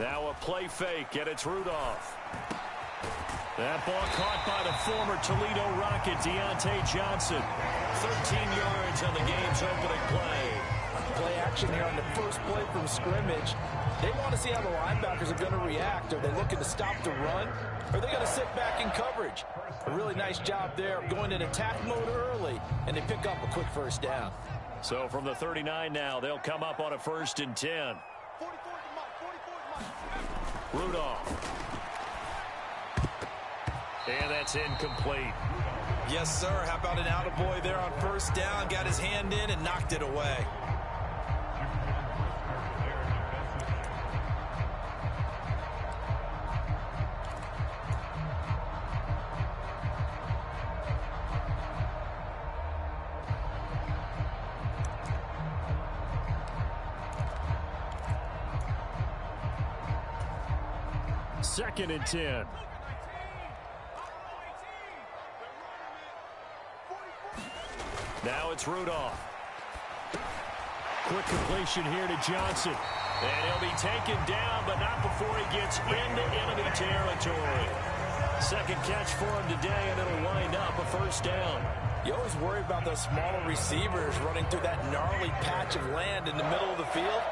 Now a play fake, and it's Rudolph. That ball caught by the former Toledo Rocket, Deontay Johnson. 13 yards on the game's opening play. Play action here on the first play from scrimmage. They want to see how the linebackers are going to react. Are they looking to stop the run? Or are they going to sit back in coverage? A really nice job there of going in attack mode early, and they pick up a quick first down. So from the 39 now, they'll come up on a 1st and 10. Rudolph. And that's incomplete. Yes, sir. How about an attaboy there on first down? Got his hand in and knocked it away. Second and 10. Now it's Rudolph. Quick completion here to Johnson. And he'll be taken down, but not before he gets into enemy territory. Second catch for him today, and it'll wind up a first down. You always worry about those smaller receivers running through that gnarly patch of land in the middle of the field.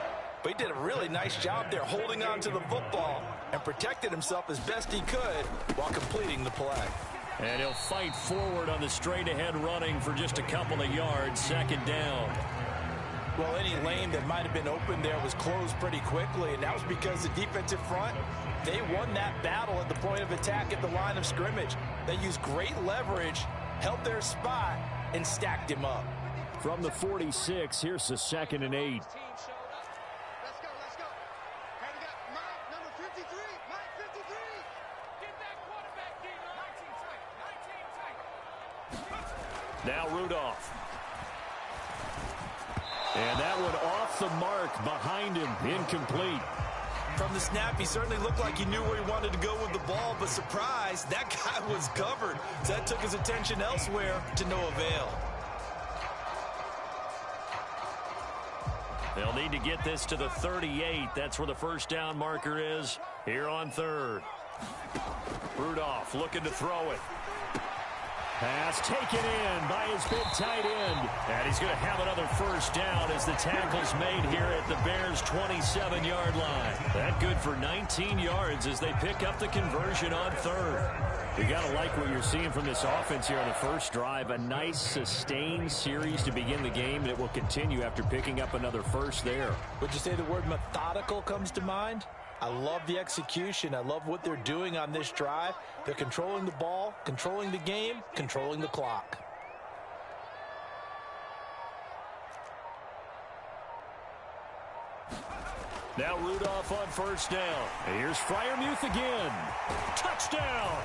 But he did a really nice job there holding on to the football and protected himself as best he could while completing the play. And he'll fight forward on the straight-ahead running for just a couple of yards. Second down. Well, any lane that might have been open there was closed pretty quickly, and that was because the defensive front, they won that battle at the point of attack at the line of scrimmage. They used great leverage, held their spot, and stacked him up. From the 46, here's the 2nd and 8. Now Rudolph. And that one off the mark behind him. Incomplete. From the snap, he certainly looked like he knew where he wanted to go with the ball, but surprise, that guy was covered. So that took his attention elsewhere to no avail. They'll need to get this to the 38. That's where the first down marker is here on 3rd. Rudolph looking to throw it. Pass taken in by his big tight end. And he's going to have another first down as the tackle's made here at the Bears' 27-yard line. That good for 19 yards as they pick up the conversion on 3rd. You got to like what you're seeing from this offense here on the first drive. A nice, sustained series to begin the game, and it will continue after picking up another first there. Would you say the word methodical comes to mind? I love the execution. I love what they're doing on this drive. They're controlling the ball, controlling the game, controlling the clock. Now Rudolph on first down. Here's Freiermuth again. Touchdown!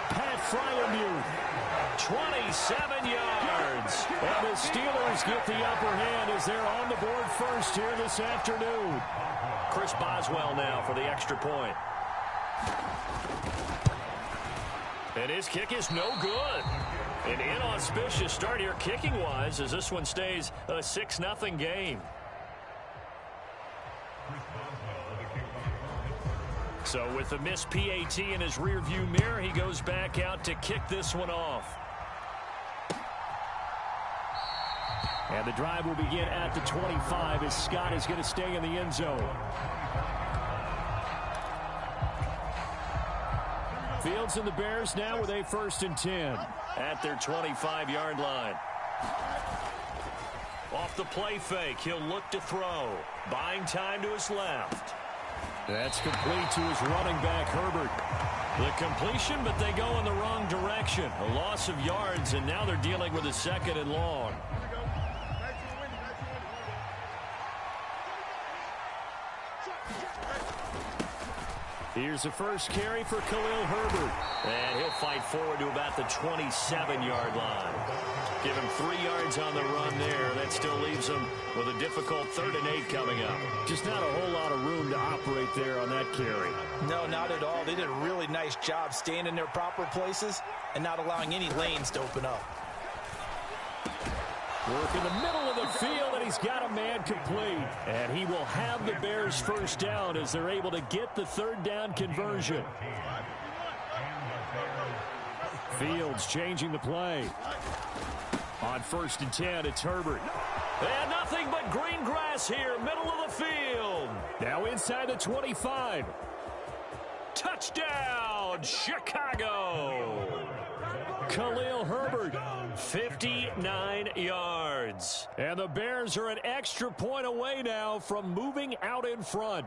Pat Freiermuth, 27 yards. And the Steelers get the upper hand as they're on the board first here this afternoon. Chris Boswell now for the extra point. And his kick is no good. An inauspicious start here kicking-wise as this one stays a 6-0 game. So with the missed PAT in his rearview mirror, he goes back out to kick this one off. And the drive will begin at the 25 as Scott is going to stay in the end zone. Fields and the Bears now with a 1st and 10 at their 25-yard line. Off the play fake, he'll look to throw. Buying time to his left. That's complete to his running back, Herbert. The completion, but they go in the wrong direction. A loss of yards, and now they're dealing with a 2nd and long. Here's the first carry for Khalil Herbert. And he'll fight forward to about the 27-yard line. Give him 3 yards on the run there. That still leaves him with a difficult 3rd and 8 coming up. Just not a whole lot of room to operate there on that carry. No, not at all. They did a really nice job staying in their proper places and not allowing any lanes to open up. Work in the middle of the field, and he's got a man complete. And he will have the Bears first down as they're able to get the third down conversion. Fields changing the play. On 1st and 10, it's Herbert. And nothing but green grass here, middle of the field. Now inside the 25. Touchdown, Chicago. Khalil Herbert, 59 yards. And the Bears are an extra point away now from moving out in front.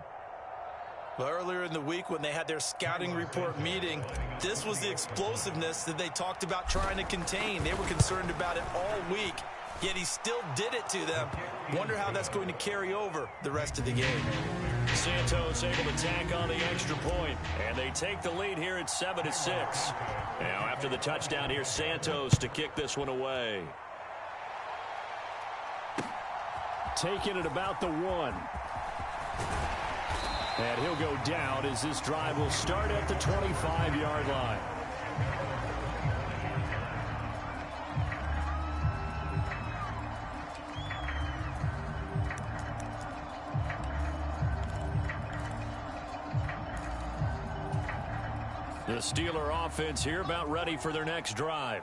Well, earlier in the week when they had their scouting report meeting, this was the explosiveness that they talked about trying to contain. They were concerned about it all week, yet he still did it to them. Wonder how that's going to carry over the rest of the game. Santos able to tack on the extra point, and they take the lead here at 7-6. Now after the touchdown, here's Santos to kick this one away. Taking it about the 1. And he'll go down as this drive will start at the 25-yard line. The Steeler offense here about ready for their next drive.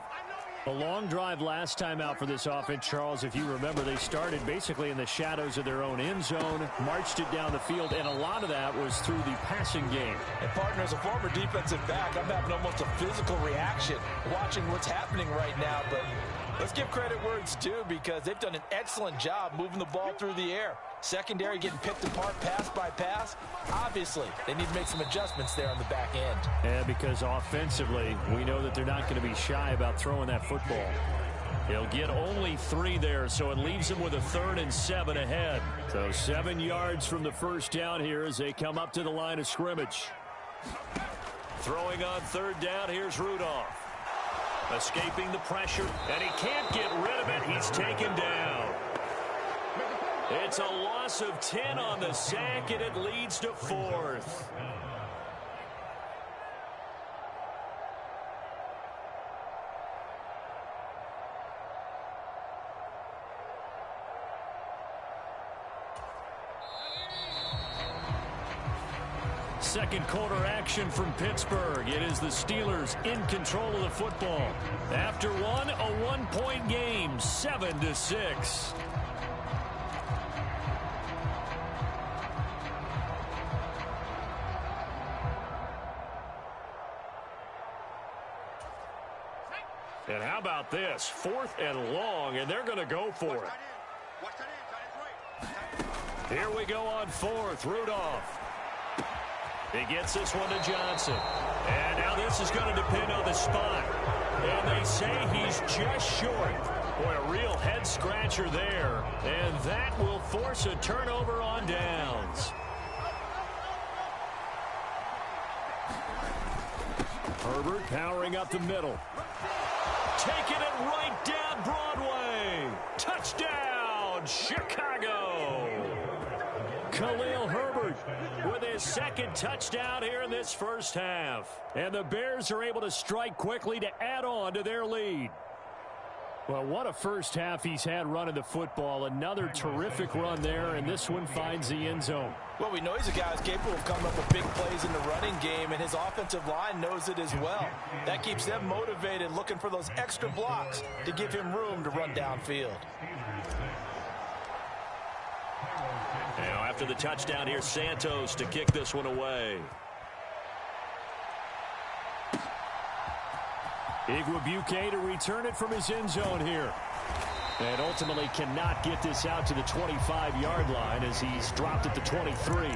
A long drive last time out for this offense, Charles. If you remember, they started basically in the shadows of their own end zone, marched it down the field, and a lot of that was through the passing game. And, partner, as a former defensive back, I'm having almost a physical reaction watching what's happening right now. But let's give credit where it's due because they've done an excellent job moving the ball through the air. Secondary getting picked apart pass by pass. Obviously, they need to make some adjustments there on the back end. Yeah, because offensively, we know that they're not going to be shy about throwing that football. He'll get only 3 there, so it leaves him with a 3rd and 7 ahead. So 7 yards from the first down here as they come up to the line of scrimmage. Throwing on 3rd down, here's Rudolph. Escaping the pressure, and he can't get rid of it. He's taken down. It's a loss of 10 on the sack, and it leads to 4th. Second quarter action from Pittsburgh. It is the Steelers in control of the football. After one, a one-point game, 7-6. And how about this? 4th and long, and they're going to go for it. Here we go on 4th. Rudolph. He gets this one to Johnson. And now this is going to depend on the spot. And they say he's just short. Boy, a real head-scratcher there. And that will force a turnover on downs. Herbert powering up the middle. Taking it right down Broadway. Touchdown, Chicago. Khalil Herbert with his second touchdown here in this first half. And the Bears are able to strike quickly to add on to their lead. Well, what a first half he's had running the football. Another terrific run there, and this one finds the end zone. Well, we know he's a guy who's capable of coming up with big plays in the running game, and his offensive line knows it as well. That keeps them motivated, looking for those extra blocks to give him room to run downfield. Now, after the touchdown, here's Santos to kick this one away. Igwebuike to return it from his end zone here. And ultimately cannot get this out to the 25-yard line as he's dropped at the 23.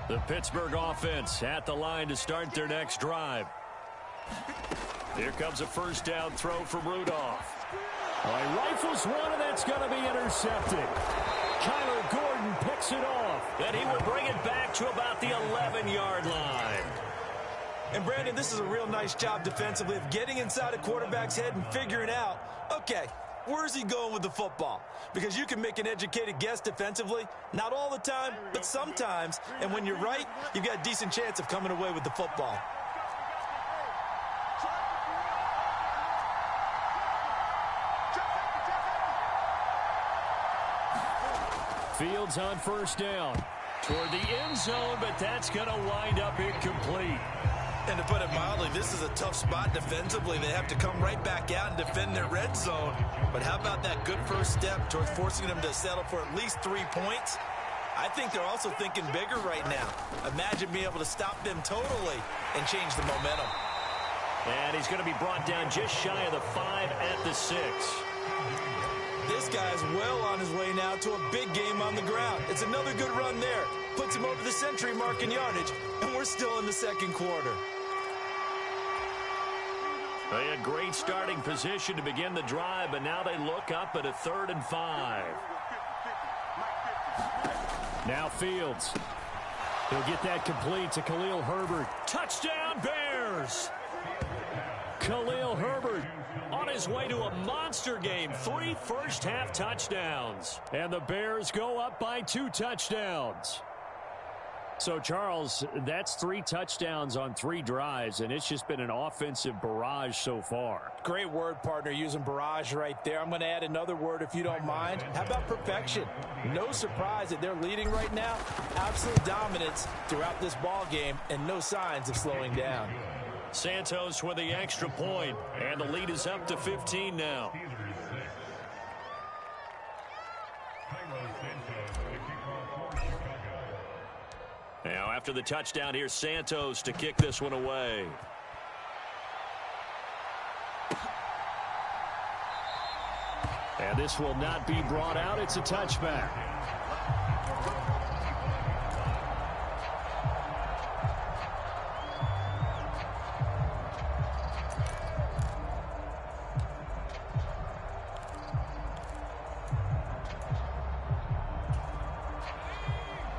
The Pittsburgh offense at the line to start their next drive. Here comes a first down throw from Rudolph. Well, he rifles one, and that's going to be intercepted. Kyler Gordon picks it off. And he will bring it back to about the 11-yard line. And, Brandon, this is a real nice job defensively of getting inside a quarterback's head and figuring out, okay, Where's he going with the football? Because you can make an educated guess defensively, not all the time, but sometimes. And when you're right, you've got a decent chance of coming away with the football. Fields on first down toward the end zone, but that's going to wind up incomplete. And to put it mildly, this is a tough spot defensively. They have to come right back out and defend their red zone. But how about that good first step towards forcing them to settle for at least 3 points? I think they're also thinking bigger right now. Imagine being able to stop them totally and change the momentum. And he's going to be brought down just shy of the 5 at the 6. This guy's well on his way now to a big game on the ground. It's another good run there. Puts him over the century mark in yardage, and we're still in the second quarter. They had great starting position to begin the drive, but now they look up at a 3rd and 5. Now Fields. He'll get that complete to Khalil Herbert. Touchdown, Bears! Khalil Herbert on his way to a monster game. 3 first-half touchdowns. And the Bears go up by 2 touchdowns. So, Charles, that's 3 touchdowns on 3 drives, and it's just been an offensive barrage so far. Great word, partner, using barrage right there. I'm going to add another word if you don't mind. How about perfection? No surprise that they're leading right now. Absolute dominance throughout this ball game, and no signs of slowing down. Santos with the extra point, and the lead is up to 15 now. Now, after the touchdown, here's Santos to kick this one away. And this will not be brought out. It's a touchback.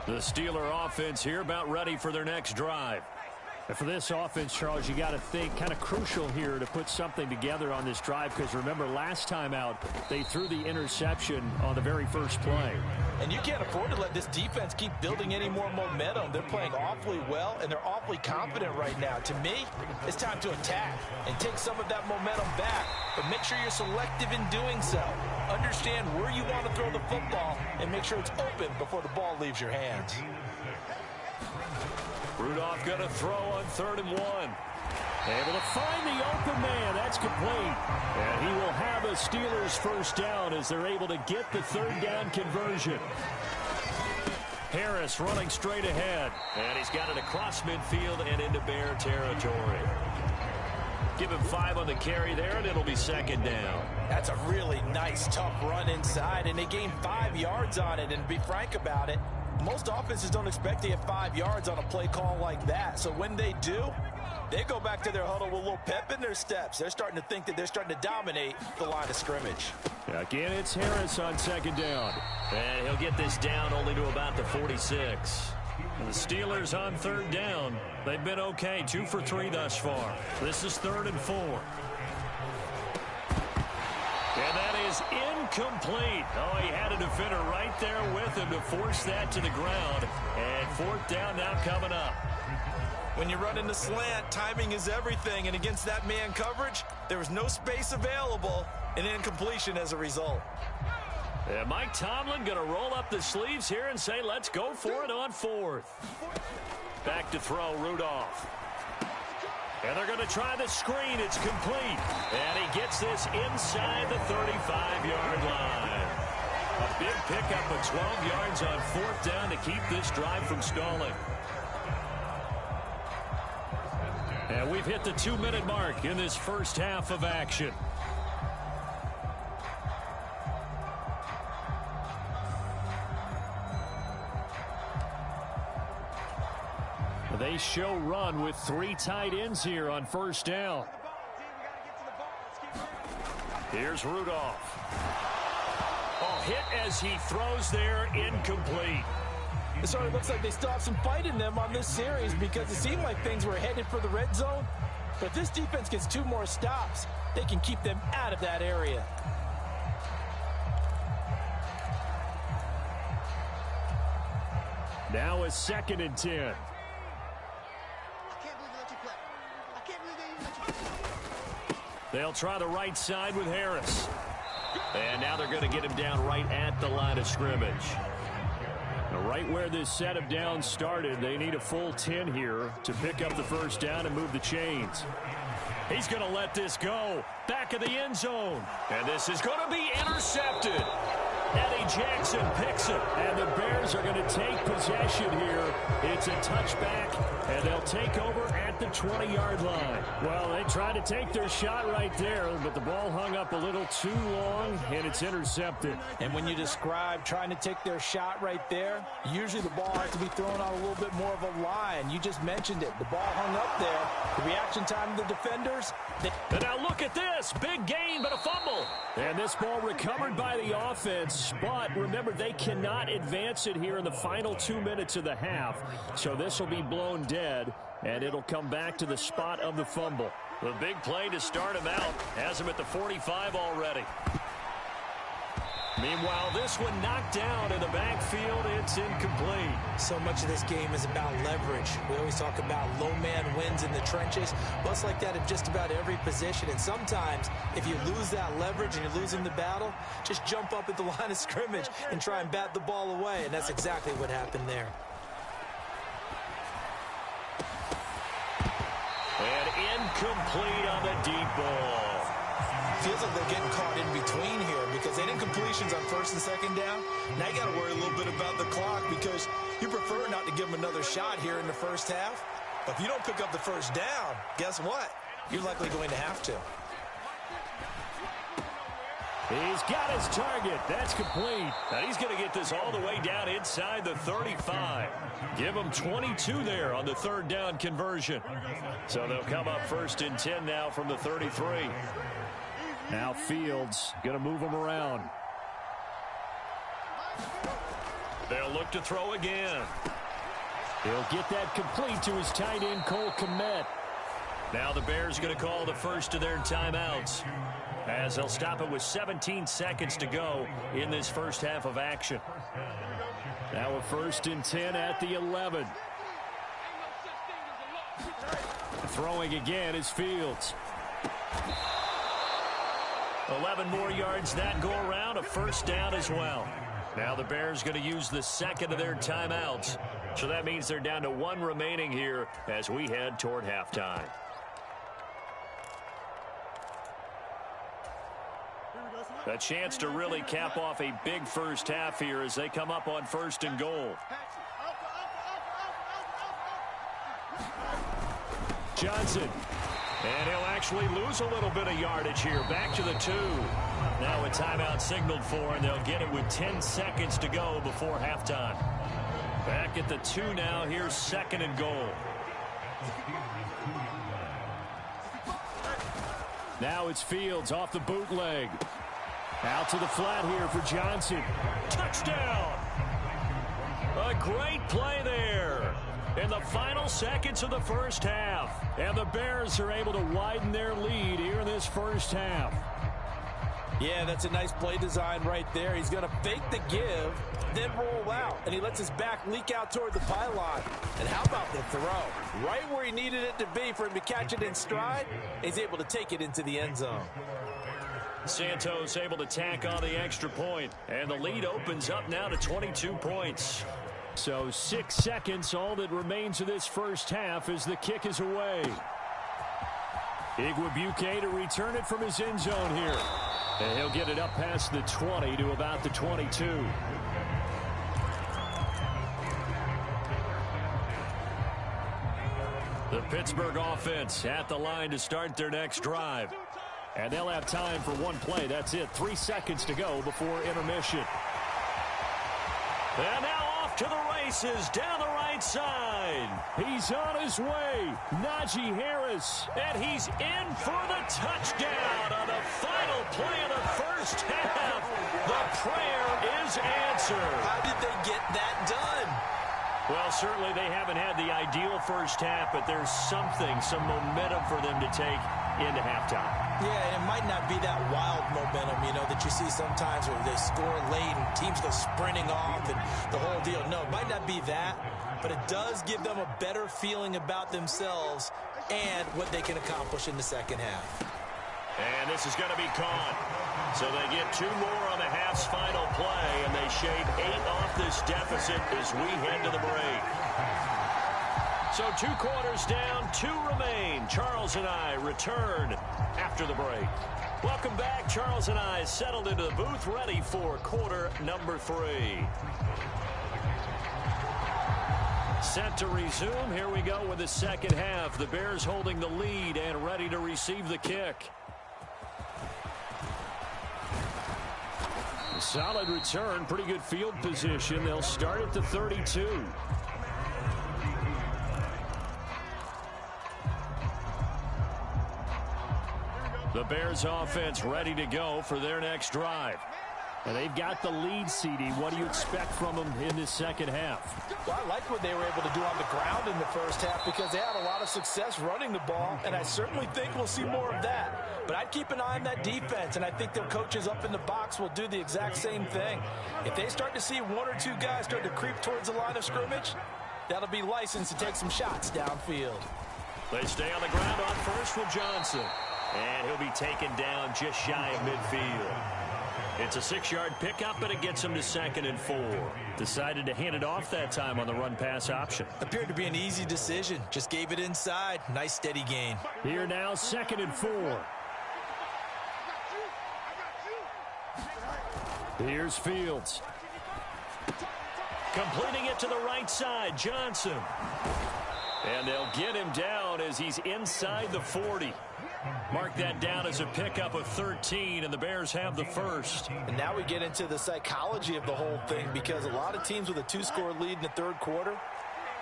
The Steeler offense here about ready for their next drive. And for this offense, Charles, you got to think kind of crucial here to put something together on this drive, because remember last time out they threw the interception on the very first play. And you can't afford to let this defense keep building any more momentum. They're playing awfully well, and they're awfully confident right now. To me, it's time to attack and take some of that momentum back, but make sure you're selective in doing so. Understand where you want to throw the football and make sure it's open before the ball leaves your hands. Rudolph going to throw on 3rd and 1. Able to find the open man. That's complete. And he will have a Steelers first down as they're able to get the 3rd down conversion. Harris running straight ahead. And he's got it across midfield and into Bear territory. Give him 5 on the carry there, and it'll be 2nd down. That's a really nice, tough run inside, and they gained 5 yards on it. And to be frank about it, most offenses don't expect to get 5 yards on a play call like that. So when they do, they go back to their huddle with a little pep in their steps. They're starting to think that they're starting to dominate the line of scrimmage. Again, it's Harris on 2nd down. And he'll get this down only to about the 46. And the Steelers on 3rd down. They've been okay, 2 for 3 thus far. This is 3rd and 4. And that is incomplete. Oh, he had a defender right there with him to force that to the ground. And 4th down now coming up. When you run in the slant, timing is everything. And against that man coverage, there was no space available, and incompletion as a result. And Mike Tomlin going to roll up the sleeves here and say, let's go for it on 4th. Back to throw, Rudolph. And they're going to try the screen. It's complete. And he gets this inside the 35-yard line. A big pickup of 12 yards on 4th down to keep this drive from stalling. And we've hit the 2-minute mark in this first half of action. They show run with 3 tight ends here on 1st down. Here's Rudolph. Oh, hit as he throws there, incomplete. It sort of looks like they still have some fight in them on this series, because it seemed like things were headed for the red zone. But if this defense gets 2 more stops, they can keep them out of that area. Now a 2nd and 10. They'll try the right side with Harris. And now they're going to get him down right at the line of scrimmage. Now, right where this set of downs started, they need a full 10 here to pick up the first down and move the chains. He's going to let this go. Back of the end zone. And this is going to be intercepted. Eddie Jackson picks it. And the Bears are going to take possession here. It's a touchback, and they'll take over at the 20-yard line. Well, they tried to take their shot right there, but the ball hung up a little too long, and it's intercepted. And when you describe trying to take their shot right there, usually the ball has to be thrown on a little bit more of a line. You just mentioned it. The ball hung up there. The reaction time of the defenders. And now look at this. Big gain, but a fumble. And this ball recovered by the offense. But remember, they cannot advance it here in the final 2 minutes of the half. So this will be blown dead, and it'll come back to the spot of the fumble. The big play to start him out has him at the 45 already. Meanwhile, this one knocked down in the backfield. It's incomplete. So much of this game is about leverage. We always talk about low man wins in the trenches. Well, it's like that in just about every position. And sometimes, if you lose that leverage and you're losing the battle, just jump up at the line of scrimmage and try and bat the ball away. And that's exactly what happened there. And incomplete on the deep ball. Feels like they're getting caught in between here because they didn't completions on 1st and 2nd down. Now you got to worry a little bit about the clock because you prefer not to give them another shot here in the first half. But if you don't pick up the first down, guess what? You're likely going to have to. He's got his target. That's complete. And he's going to get this all the way down inside the 35. Give him 22 there on the 3rd down conversion. So they'll come up 1st and 10 now from the 33. Now Fields going to move him around. They'll look to throw again. He'll get that complete to his tight end, Cole Kmet. Now the Bears going to call the first of their timeouts, as they'll stop it with 17 seconds to go in this first half of action. Now a 1st and 10 at the 11. Throwing again is Fields. 11 more yards that go around, a first down as well. Now the Bears going to use the 2nd of their timeouts. So that means they're down to 1 remaining here as we head toward halftime. A chance to really cap off a big first half here as they come up on 1st and goal. Johnson. And he'll actually lose a little bit of yardage here. Back to the 2. Now a timeout signaled for, and they'll get it with 10 seconds to go before halftime. Back at the 2 now. Here's 2nd and goal. Now it's Fields off the bootleg. Out to the flat here for Johnson. Touchdown! A great play there in the final seconds of the first half. And the Bears are able to widen their lead here in this first half. Yeah, that's a nice play design right there. He's going to fake the give, then roll out. And he lets his back leak out toward the pylon. And how about the throw? Right where he needed it to be for him to catch it in stride. He's able to take it into the end zone. Santos able to tack on the extra point. And the lead opens up now to 22 points. So 6 seconds, all that remains of this first half as the kick is away. Igwebuike to return it from his end zone here. And he'll get it up past the 20 to about the 22. The Pittsburgh offense at the line to start their next drive. And they'll have time for one play. That's it. 3 seconds to go before intermission. And now off to the races down the right side. He's on his way. Najee Harris. And he's in for the touchdown on the final play of the first half. The prayer is answered. How did they get that done? Well, certainly they haven't had the ideal first half, but there's some momentum for them to take into halftime. Yeah, and it might not be that wild momentum, that you see sometimes where they score late and teams go sprinting off and the whole deal. No, it might not be that, but it does give them a better feeling about themselves and what they can accomplish in the second half. And this is going to be caught. So they get 2 more on the half's final play, and they shave 8 off this deficit as we head to the break. So 2 quarters down, 2 remain. Charles and I return after the break. Welcome back. Charles and I settled into the booth, ready for quarter number 3. Set to resume. Here we go with the second half. The Bears holding the lead and ready to receive the kick. Solid return, pretty good field position. They'll start at the 32. The Bears offense ready to go for their next drive. And they've got the lead, CD. What do you expect from them in this second half? Well, I like what they were able to do on the ground in the first half because they had a lot of success running the ball, and I certainly think we'll see more of that. But I'd keep an eye on that defense, and I think their coaches up in the box will do the exact same thing. If they start to see 1 or 2 guys start to creep towards the line of scrimmage, that'll be licensed to take some shots downfield. They stay on the ground on first with Johnson. And he'll be taken down just shy of midfield. It's a 6-yard pickup, and it gets him to 2nd and 4. Decided to hand it off that time on the run-pass option. Appeared to be an easy decision. Just gave it inside. Nice steady gain. Here now, 2nd and 4. Here's Fields. Completing it to the right side, Johnson. And they'll get him down as he's inside the 40. Mark that down as a pickup of 13, and the Bears have the first. And now we get into the psychology of the whole thing, because a lot of teams with a 2-score lead in the third quarter,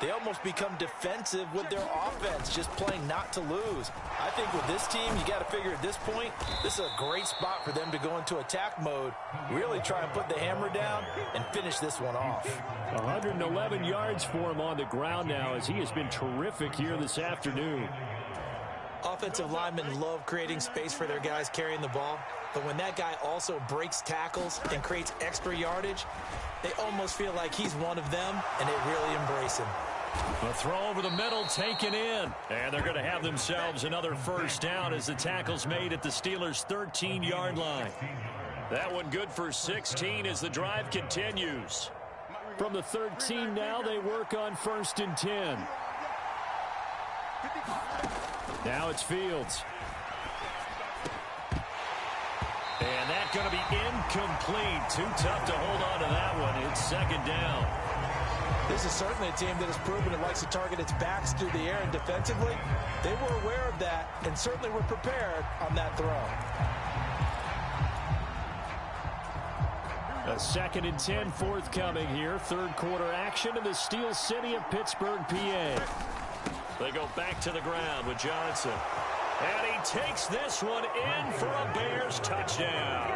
they almost become defensive with their offense, just playing not to lose. I think with this team, you got to figure at this point, this is a great spot for them to go into attack mode, really try and put the hammer down and finish this one off. 111 yards for him on the ground now, as he has been terrific here this afternoon. Offensive linemen love creating space for their guys carrying the ball, but when that guy also breaks tackles and creates extra yardage, they almost feel like he's one of them, and they really embrace him. A throw over the middle taken in, and they're going to have themselves another first down as the tackle's made at the Steelers' 13-yard line. That one good for 16 as the drive continues. From the 13 now, they work on 1st and 10. Now it's Fields. And that's going to be incomplete. Too tough to hold on to that one. It's 2nd down. This is certainly a team that has proven it likes to target its backs through the air, and defensively, they were aware of that and certainly were prepared on that throw. A 2nd and 10 forthcoming here. Third quarter action in the Steel City of Pittsburgh, PA. They go back to the ground with Johnson. And he takes this one in for a Bears touchdown.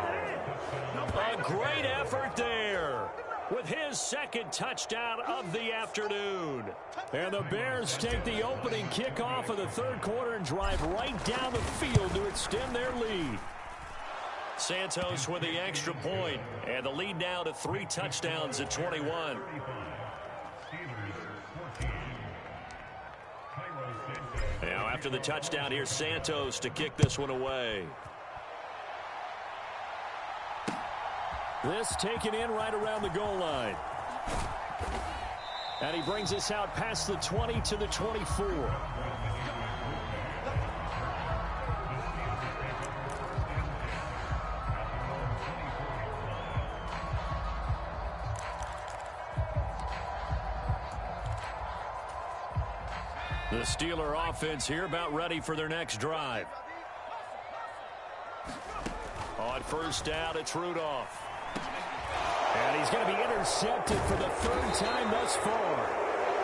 A great effort there with his 2nd touchdown of the afternoon. And the Bears take the opening kickoff of the third quarter and drive right down the field to extend their lead. Santos with the extra point, and the lead now to 3 touchdowns at 21. Now after the touchdown, here's Santos to kick this one away. This taken in right around the goal line. And he brings us out past the 20 to the 24. The Steeler offense here about ready for their next drive. On first down, it's Rudolph. And he's going to be intercepted for the 3rd time thus far.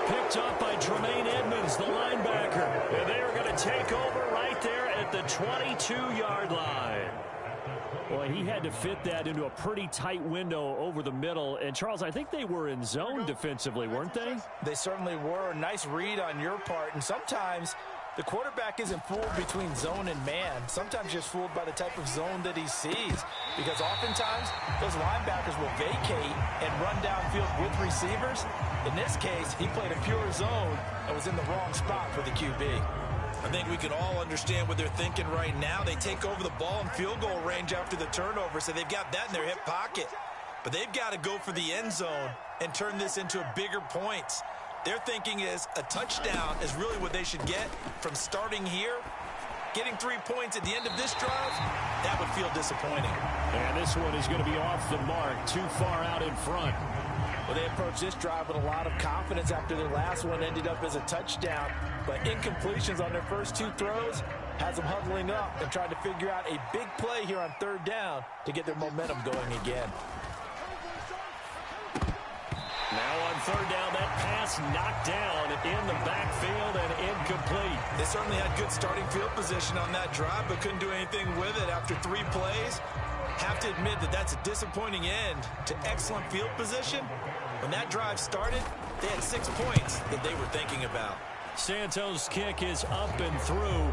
Picked up by Tremaine Edmonds, the linebacker. And they are going to take over right there at the 22-yard line. Boy, he had to fit that into a pretty tight window over the middle. And, Charles, I think they were in zone defensively, weren't they? They certainly were. Nice read on your part. And sometimes The quarterback isn't fooled between zone and man. Sometimes just fooled by the type of zone that he sees. Because oftentimes, those linebackers will vacate and run downfield with receivers. In this case, he played a pure zone and was in the wrong spot for the QB. I think we can all understand what they're thinking right now. They take over the ball in field goal range after the turnover, so they've got that in their hip pocket. But they've got to go for the end zone and turn this into bigger points. Their thinking is a touchdown is really what they should get from starting here. Getting 3 points at the end of this drive, that would feel disappointing. And this one is going to be off the mark, too far out in front. Well, they approached this drive with a lot of confidence after their last one ended up as a touchdown. But incompletions on their first 2 throws has them huddling up and trying to figure out a big play here on 3rd down to get their momentum going again. Now on 3rd down, that pass knocked down in the backfield and incomplete. They certainly had good starting field position on that drive, but couldn't do anything with it after 3 plays. Have to admit that that's a disappointing end to excellent field position. When that drive started, they had 6 points that they were thinking about. Santos' kick is up and through.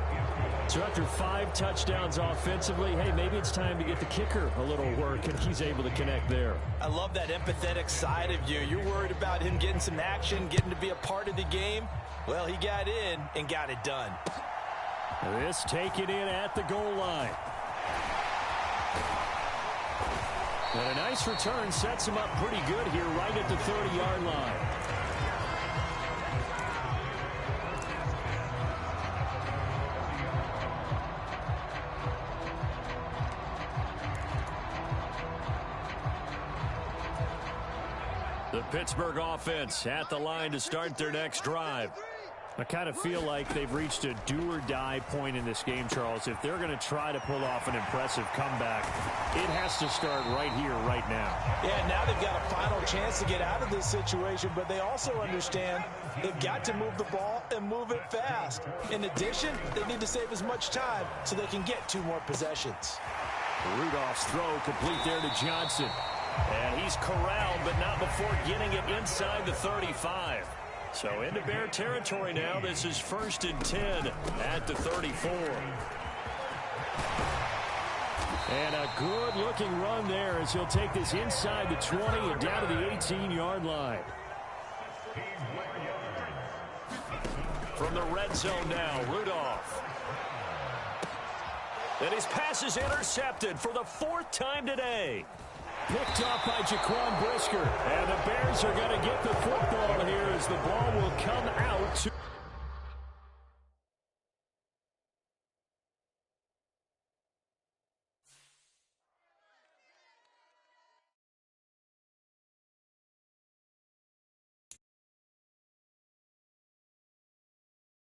So after 5 touchdowns offensively, hey, maybe it's time to get the kicker a little work, and he's able to connect there. I love that empathetic side of you. You're worried about him getting some action, getting to be a part of the game. Well, he got in and got it done. This taken in at the goal line. And a nice return sets him up pretty good here right at the 30-yard line. The Pittsburgh offense at the line to start their next drive. I kind of feel like they've reached a do-or-die point in this game, Charles. If they're going to try to pull off an impressive comeback, it has to start right here, right now. Yeah, now they've got a final chance to get out of this situation, but they also understand they've got to move the ball and move it fast. In addition, they need to save as much time so they can get 2 more possessions. Rudolph's throw complete there to Johnson. And he's corralled, but not before getting it inside the 35. So into Bear territory now. This is 1st and 10 at the 34. And a good-looking run there as he'll take this inside the 20 and down to the 18-yard line. From the red zone now, Rudolph. And his pass is intercepted for the 4th time today. Picked off by Jaquan Brisker. And the Bears are going to get the football here as the ball will come out.